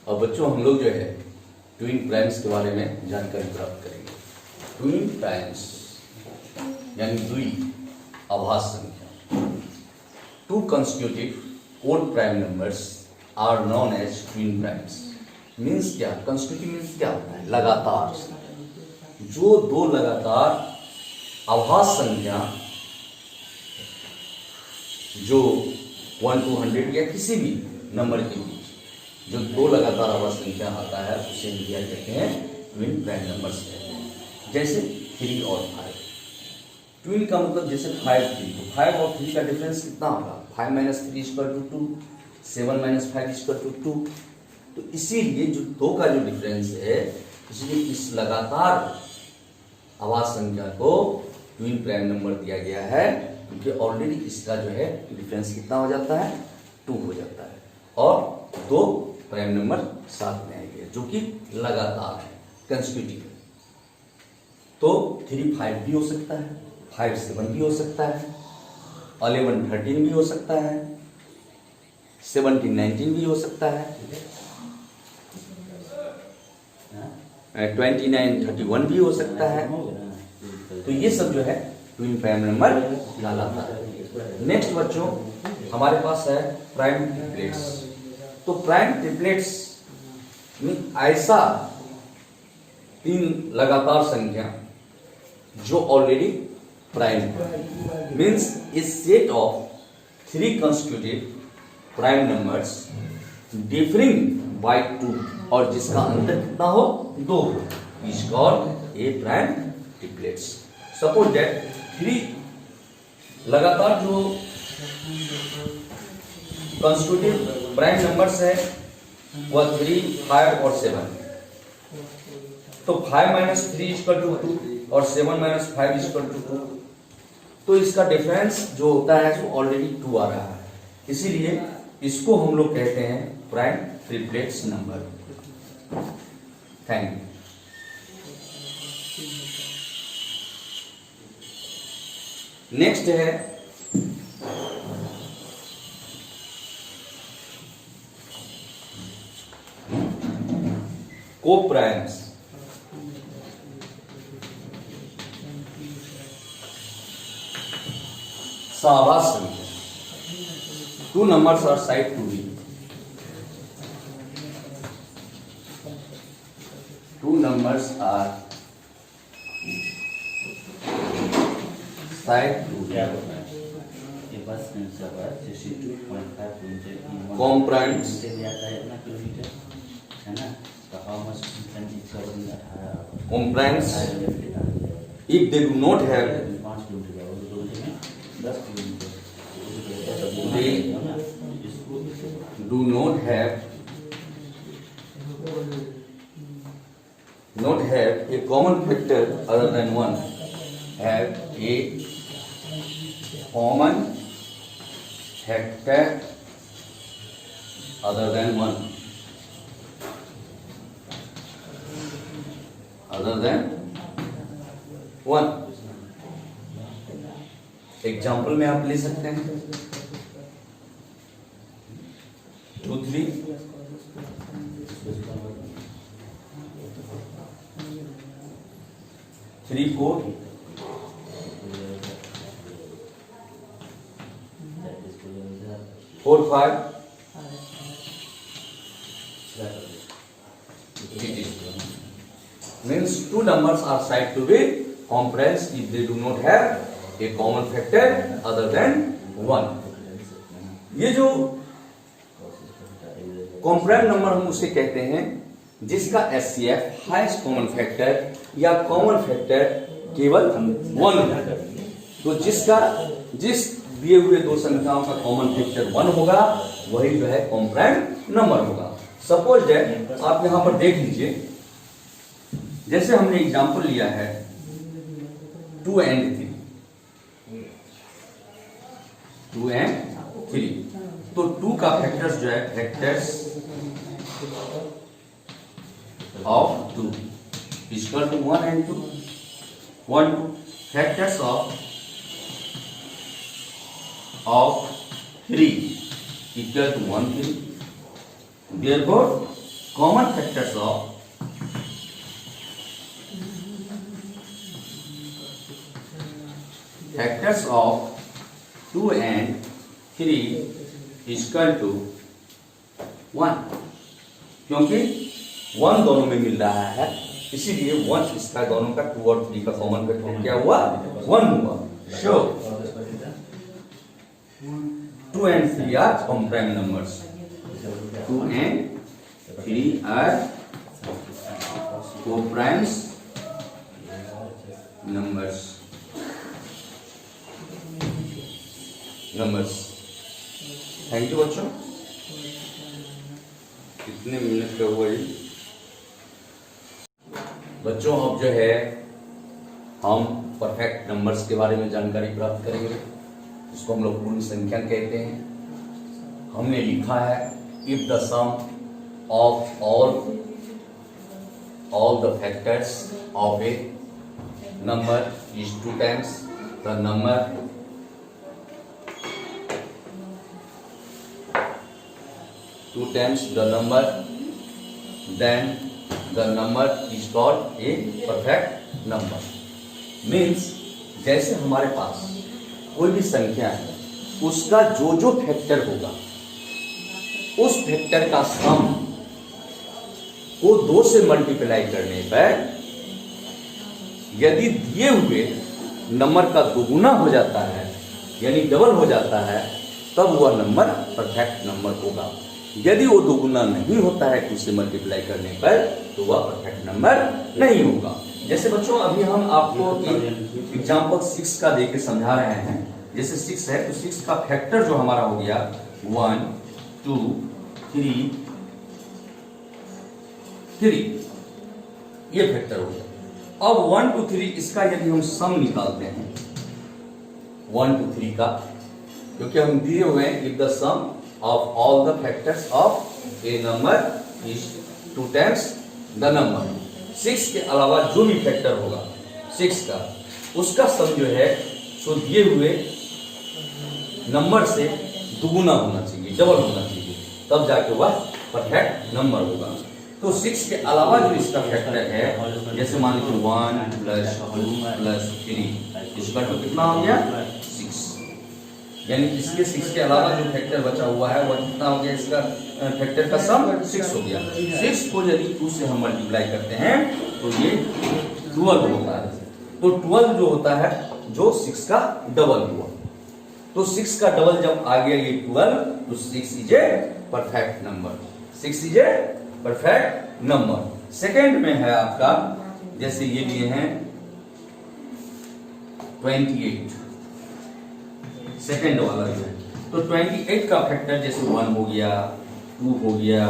और बच्चों हम लोग जो है ट्विन प्राइम्स के बारे में जानकारी प्राप्त करेंगे। ट्विन प्राइम्स यानी द्वि आभास संख्या। Two consecutive odd prime numbers are known as twin primes. Means क्या? कंसेक्यूटिव मीन्स क्या होता है? लगातार। जो दो लगातार आभास संख्या जो 1 to 100 या किसी भी नंबर के बीच जो दो लगातार आभास संख्या आता है उसे हम क्या कहते हैं? ट्विन प्राइम नंबर्स कहते हैं। जैसे 3 और 5। ट्विन का मतलब जैसे 5 3, तो 5 और 3 का डिफरेंस कितना होगा? 5 - 3 = 2, 7 - 5 = 2। तो इसीलिए जो दो का जो डिफरेंस है, इसलिए इस लगातार आभास संख्या को ट्विन प्राइम नंबर दिया गया है, क्योंकि ऑलरेडी इसका जो है डिफरेंस कितना हो जाता है? 2 हो जाता है और दो प्राइम नंबर साथ में आएंगे जो कि लगातार है, कंसेक्यूटिव है। तो 3 5 भी हो सकता है, 5 7 भी हो सकता है, 11 13 भी हो सकता है, 17 19 भी हो सकता है, 29 31 भी हो सकता है। तो ये सब जो है ट्विन प्राइम नंबर कहलाता है। नेक्स्ट बच्चों हमारे पास है प्राइम ट्रिपलेट्स। तो प्राइम ट्रिपलेट्स में ऐसा 3 लगातार संख्या जो ऑलरेडी प्राइम है। Means a set of 3 consecutive prime numbers differing by 2 और जिसका अंतर कितना हो? 2 is called a prime triplets. Suppose that 3 लगातार जो कंसेक्यूटिव प्राइम नंबर्स है वह 3 5 और 7। तो 5 - 3 = 2 और 7 - 5 = 2। तो इसका डिफरेंस जो होता है वो ऑलरेडी 2 आ रहा है, इसीलिए इसको हम लोग कहते हैं prime triplets number. Thank you. Next है कोप्राइम्स। आभास संख्या। 2 numbers are said to be 2 numbers are said to be comprimes if they do not have a common factor other than 1, have a common factor other than 1, example में आप ले सकते हैं 2 3 3 4 4 5 means 2 numbers are said to be comprimes if they do not have a common factor other than 1। ये जो कॉम्प्राइम number हम उसे कहते हैं जिसका HCF हाईएस्ट कॉमन फैक्टर या कॉमन फैक्टर केवल 1 है। तो जिस दिए हुए दो संख्याओं का कॉमन फैक्टर 1 होगा वही जो है कॉम्प्राइम नंबर होगा। सपोज दैट आप यहां पर देख लीजिए, जैसे हमने एग्जांपल लिया है 2 and 3। तो 2 का फैक्टर्स जो है factors of 2 equal to 1 and 2 1 2 factors of 3 equal to 1 3। Therefore common factors of 2 and 3 equal to 1, क्योंकि 1 दोनों में मिल रहा है, इसीलिए 1 इसका दोनों का 2 और 3 का कॉमन फैक्टर क्या हुआ, 1 हुआ। So 2 and 3 are coprime numbers, 2 and 3 are coprimes numbers. Thank you बच्चों। कितने मिनट का हुआ ये बच्चों? अब जो है हम परफेक्ट नंबर्स के बारे में जानकारी प्राप्त करेंगे। इसको हम लोग पूर्ण संख्या कहते हैं। हमने लिखा है if the sum of all the factors of a number is 2 times the number then the number is called a perfect number। मीन्स जैसे हमारे पास कोई भी संख्या है, उसका जो फैक्टर होगा, उस फैक्टर का सम को 2 से मल्टीप्लाई करने पर यदि दिए हुए नंबर का दोगुना हो जाता है, यानी डबल हो जाता है, तब वह नंबर परफेक्ट नंबर होगा। यदि वो दोगुना नहीं होता है 2 से मल्टीप्लाई करने पर, तो वह परफेक्ट नंबर नहीं होगा। जैसे बच्चों अभी हम आपको एग्जाम्पल 6 का देके समझा रहे हैं। जैसे 6 है तो 6 का फैक्टर जो हमारा हो गया 1 2 3 ये फैक्टर हो गया। अब 1 2 3 इसका यदि हम सम निकालते हैं 1 2 3 का, क्योंकि हम दिए हुए हैं if the sum of all the factors of a number is 2 times the number। 6 के अलावा जो भी फैक्टर होगा 6 का, उसका सम जो है सो दिए हुए नंबर से दुगुना होना चाहिए, डबल होना चाहिए, तब जाके वह परफेक्ट नंबर होगा। तो 6 के अलावा जो इसका फैक्टर है, जैसे मान लीजिए 1 + 2 + 3 इसका तो कितना हो गया 6, यानी इसके 6 के अलावा जो फैक्टर बचा हुआ है वह कितना हो गया, इसका फैक्टर का सम 6 हो गया। 6 को यदि 2 से हम मल्टीप्लाई करते हैं तो ये 12 होता है। तो 12 जो होता है जो 6 का डबल हुआ, तो 6 का डबल जब आ गया ये 12, तो 6 is a perfect number. 6 is a perfect number. Second में है आपका, जैसे ये लिए हैं 28, सेकेंड वाला जो है, तो 28 का फैक्टर जैसे 1 हो गया, 2 हो गया,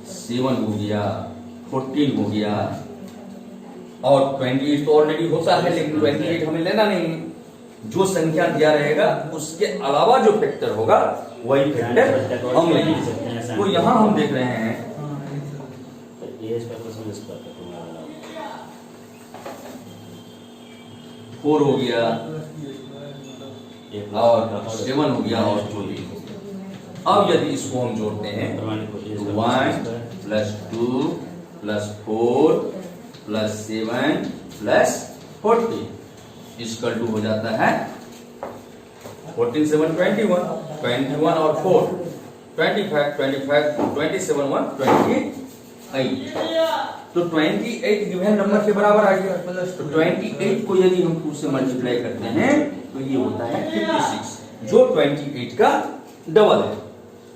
7 हो गया, 14 हो गया, और 28 तो ऑलरेडी होता है, लेकिन 28 हमें लेना नहीं है। जो संख्या दिया रहेगा उसके अलावा जो फैक्टर होगा वही फैक्टर हम लेंगे। तो यहाँ हम देख रहे हैं 4 हो गया और 7 हो गया और 14 हो गया। अब यदि इसको हम जोड़ते हैं तो 1 + 2 + 4 + 7 + 40 इक्वल टू हो जाता है 14 7 21, 21 और 4 25, 25 27 1 28। तो 28 गिवन नंबर के बराबर आ गया। तो 28 को यदि हम 2 से मल्टीप्लाई करते हैं तो ये होता है 56, जो 28 का डबल है।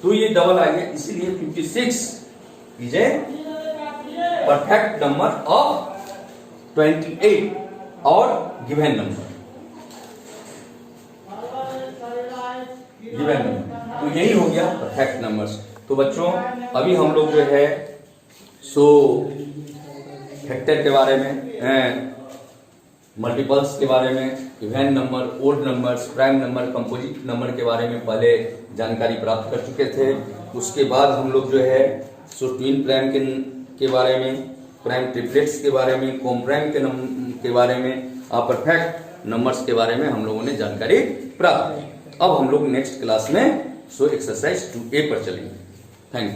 तो ये डबल आ गया, इसीलिए 56 is a perfect number of 28 और गिवन नंबर। तो यही हो गया परफेक्ट नंबर्स। तो बच्चों अभी हम लोग जो है सो फैक्टर के बारे में, मल्टीपल्स के बारे में, even number, odd numbers, prime number, composite number के बारे में पहले जानकारी प्राप्त कर चुके थे। उसके बाद हम लोग जो है सो ट्विन प्राइम के बारे में, प्राइम ट्रिपलेट्स के बारे में, कॉम्प्राइम के बारे में, परफेक्ट नंबर्स के बारे में हम लोगों ने जानकारी प्राप्त की। अब हम लोग नेक्स्ट क्लास में सो एक्सरसाइज 2A पर चलेंगे। Thank you.